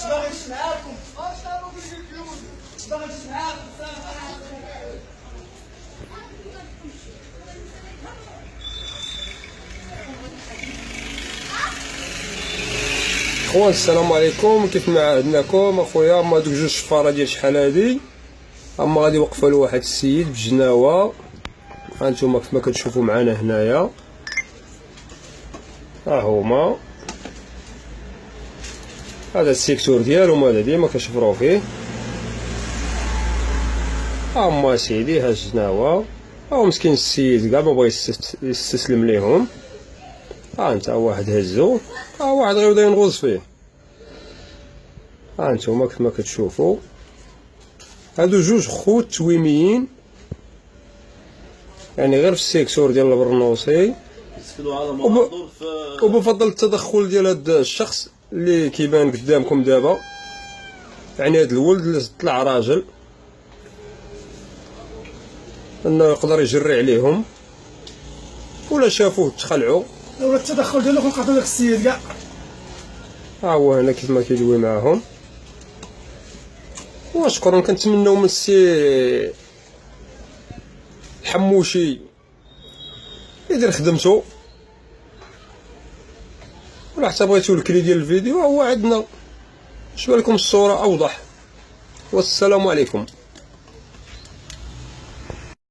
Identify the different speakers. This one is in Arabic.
Speaker 1: باغي نسمعكم. باغي نسمعكم.
Speaker 2: خوان السلام عليكم، كيف ما عهدناكم اخويا. هما دوك جوج شفاره ديال شحال هادي، هما غادي يوقفوا لواحد السيد بجناوه. هانتوما كيف ما كتشوفوا معنا هنايا، ها هما هذا السيكتور ديالهم، هذا ديما كنشفرو فيه. ها هما سيدي، ها الجناوه، ها مسكين السيد كاع ما بغا يستسلم ليهم. ها انت واحد هزو، ها واحد غيبدا ينغوص فيه. ها انتوما كيف ما كتشوفوا، هادو جوج خوت تويميين، يعني غير في السيكتور ديال البرنوسي، وبفضل التدخل ديال هذا الشخص اللي كيبان قدامكم دابا. يعني هذا الولد اللي طلع راجل انه يقدر يجري عليهم، ولا شافوه تخلعوا،
Speaker 1: لولا التدخل ديالو كنقطعوا داك السيد كاع.
Speaker 2: ها هو هنا كيف ما كيدوي معاهم. وشكرا، كنتمناو من السي الحموشي يدير خدمته، ولا حتى بغيتو الكلي ديال الفيديو هو عندنا. شوف لكم الصورة اوضح، والسلام عليكم.